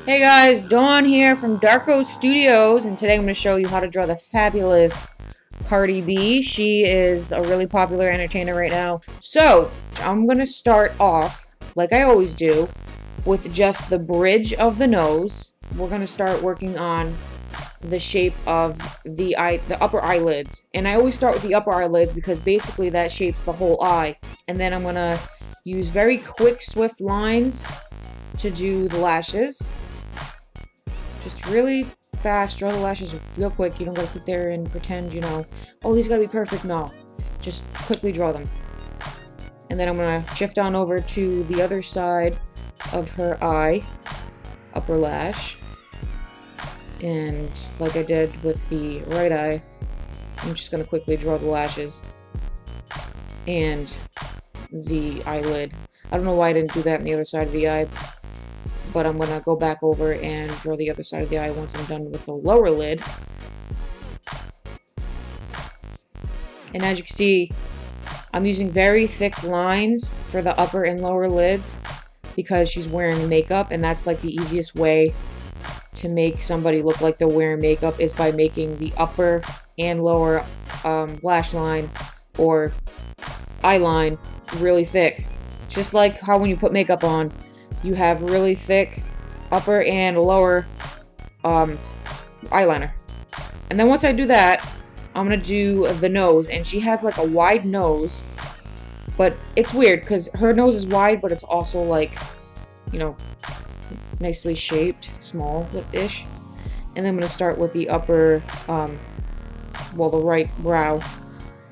Hey guys, Dawn here from Darko Studios, and today I'm going to show you how to draw the fabulous Cardi B. She is a really popular entertainer right now. So, I'm going to start off, like I always do, with just the bridge of the nose. We're going to start working on the shape of the upper eyelids. And I always start with the upper eyelids because basically that shapes the whole eye. And then I'm going to use very quick, swift lines to do the lashes. Just really fast, draw the lashes real quick. You don't gotta sit there and pretend, oh, these gotta be perfect. No, just quickly draw them. And then I'm gonna shift on over to the other side of her eye, upper lash. And like I did with the right eye, I'm just gonna quickly draw the lashes and the eyelid. I don't know why I didn't do that on the other side of the eye, but I'm going to go back over and draw the other side of the eye once I'm done with the lower lid. And as you can see, I'm using very thick lines for the upper and lower lids because she's wearing makeup, and that's like the easiest way to make somebody look like they're wearing makeup is by making the upper and lower lash line or eye line really thick. Just like how when you put makeup on, you have really thick upper and lower eyeliner. And then once I do that, I'm going to do the nose. And she has like a wide nose, but it's weird because her nose is wide, but it's also like, nicely shaped, small-ish. And then I'm going to start with the upper, the right brow.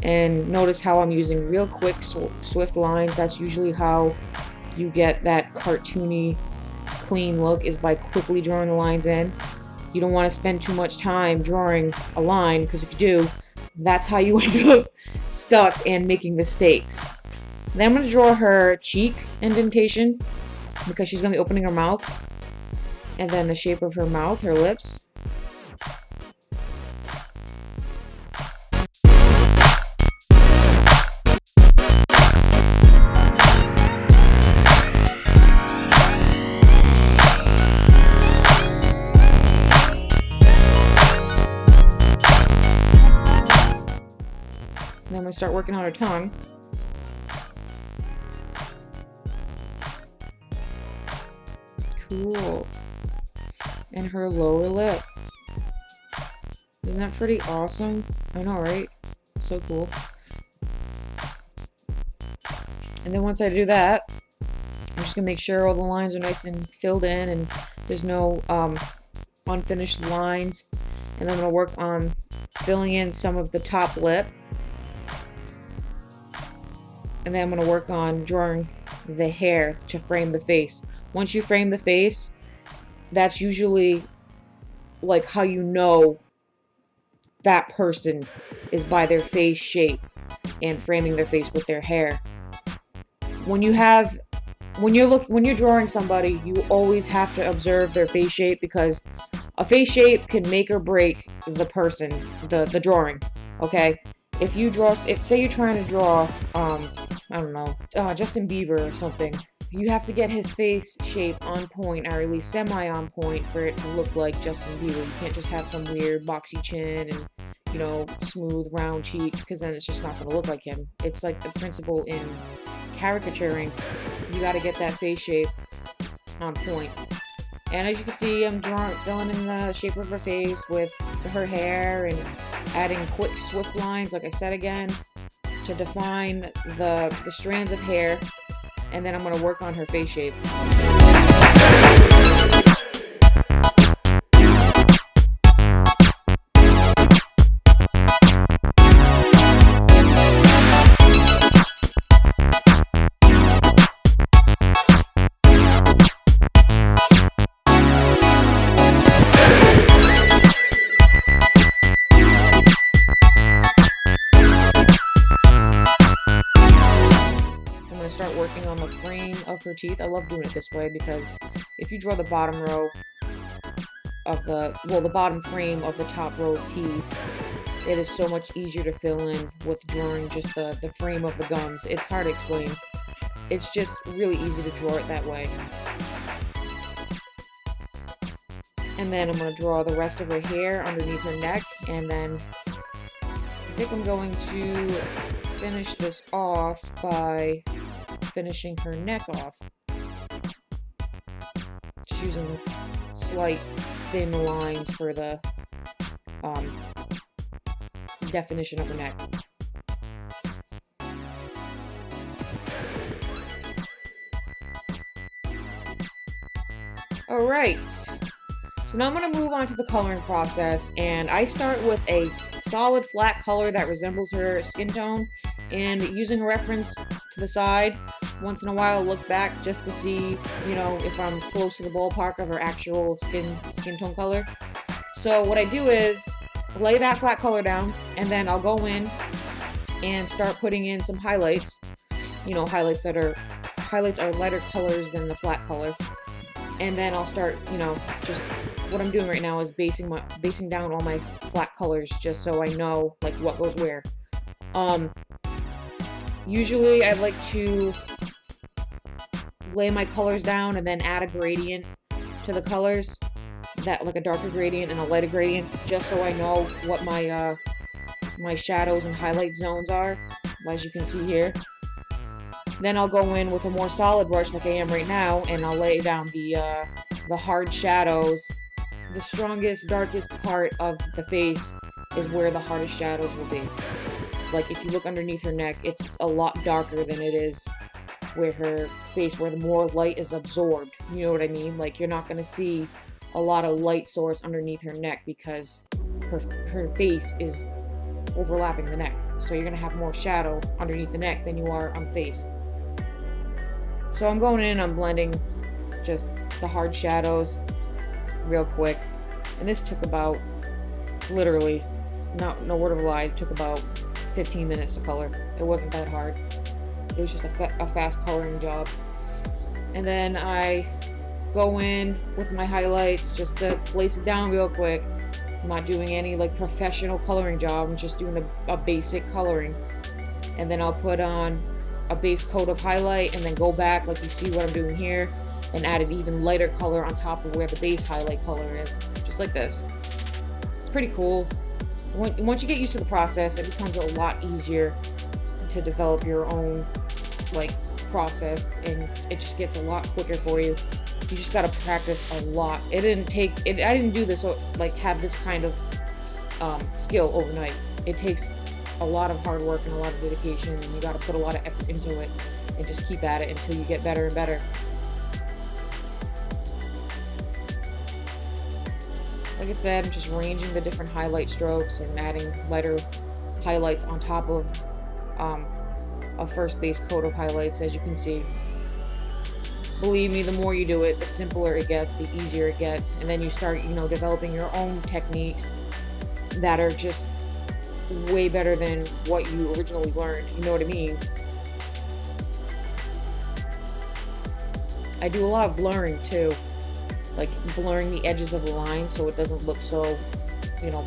And notice how I'm using real quick, swift lines. That's usually how you get that cartoony, clean look, is by quickly drawing the lines in. You don't want to spend too much time drawing a line, because if you do, that's how you end up stuck and making mistakes. Then I'm going to draw her cheek indentation, because she's going to be opening her mouth. And then the shape of her mouth, her lips. Then I'm going to start working on her tongue. Cool. And her lower lip. Isn't that pretty awesome? I know, right? So cool. And then once I do that, I'm just going to make sure all the lines are nice and filled in and there's no unfinished lines. And then I'm going to work on filling in some of the top lip. And then I'm going to work on drawing the hair to frame the face. Once you frame the face, that's usually like how you know that person is by their face shape and framing their face with their hair. When you're drawing somebody, you always have to observe their face shape, because a face shape can make or break the person, the drawing. Okay? If say you're trying to draw, Justin Bieber or something, you have to get his face shape on point, or at least semi on point, for it to look like Justin Bieber. You can't just have some weird boxy chin and, smooth round cheeks, because then it's just not going to look like him. It's like the principle in caricaturing. You got to get that face shape on point. And as you can see, I'm filling in the shape of her face with her hair and adding quick, swift lines, like I said again, to define the strands of hair. And then I'm going to work on her face shape. Start working on the frame of her teeth. I love doing it this way because if you draw the bottom row of the bottom frame of the top row of teeth, it is so much easier to fill in with drawing just the frame of the gums. It's hard to explain. It's just really easy to draw it that way. And then I'm going to draw the rest of her hair underneath her neck, and then I think I'm going to finish this off by finishing her neck off. Just using slight thin lines for the definition of her neck. Alright, so now I'm going to move on to the coloring process, and I start with a solid flat color that resembles her skin tone, and using a reference to the side, once in a while look back just to see, you know, if I'm close to the ballpark of her actual skin tone color. So what I do is lay that flat color down, and then I'll go in and start putting in some highlights. You know, highlights are lighter colors than the flat color. And then I'll start, you know, just what I'm doing right now is basing down all my flat colors just so I know like what goes where. Usually I like to lay my colors down and then add a gradient to the colors, that like a darker gradient and a lighter gradient, just so I know what my my shadows and highlight zones are, as you can see here. Then I'll go in with a more solid brush like I am right now, and I'll lay down the hard shadows. The strongest, darkest part of the face is where the hardest shadows will be. Like if you look underneath her neck, it's a lot darker than it is where her face, where the more light is absorbed. You know what I mean? Like you're not going to see a lot of light source underneath her neck because her face is overlapping the neck. So you're going to have more shadow underneath the neck than you are on the face. So I'm going in, I'm blending just the hard shadows real quick. And this took about, literally, no word of a lie, it took about 15 minutes to color. It wasn't that hard. It was just a fast coloring job. And then I go in with my highlights just to place it down real quick. I'm not doing any like professional coloring job. I'm just doing a basic coloring. And then I'll put on a base coat of highlight and then go back like you see what I'm doing here and add an even lighter color on top of where the base highlight color is, just like this. It's pretty cool. Once you get used to the process, it becomes a lot easier to develop your own like process, and it just gets a lot quicker for you. You just gotta practice a lot. I didn't do this like have this kind of skill overnight. It takes a lot of hard work and a lot of dedication, and you got to put a lot of effort into it and just keep at it until you get better and better. Like I said, I'm just arranging the different highlight strokes and adding lighter highlights on top of a first base coat of highlights, as you can see. Believe me, the more you do it, the simpler it gets, the easier it gets, and then you start, you know, developing your own techniques that are just way better than what you originally learned. You know what I mean? I do a lot of blurring too, like blurring the edges of the line so it doesn't look so, you know,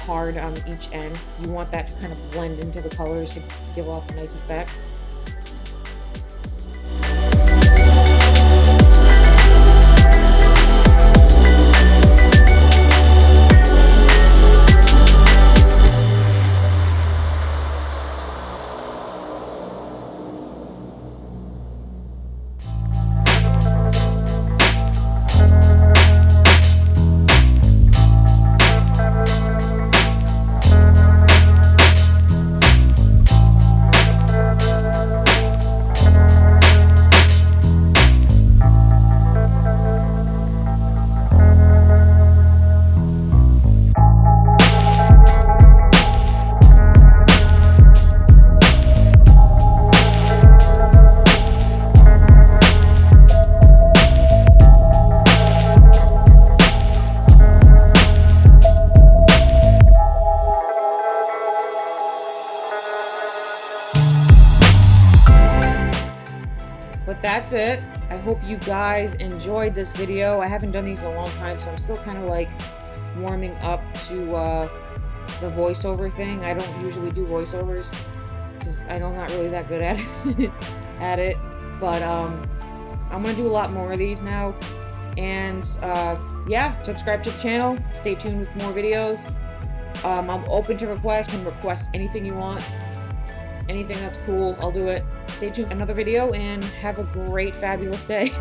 hard on each end. You want that to kind of blend into the colors to give off a nice effect. But that's it. I hope you guys enjoyed this video. I haven't done these in a long time, so I'm still kind of like warming up to the voiceover thing. I don't usually do voiceovers because I know I'm not really that good at it, but I'm gonna do a lot more of these now. And yeah, subscribe to the channel, stay tuned with more videos. I'm open to requests. You can request anything you want, anything that's cool, I'll do it. Stay tuned for another video and have a great, fabulous day.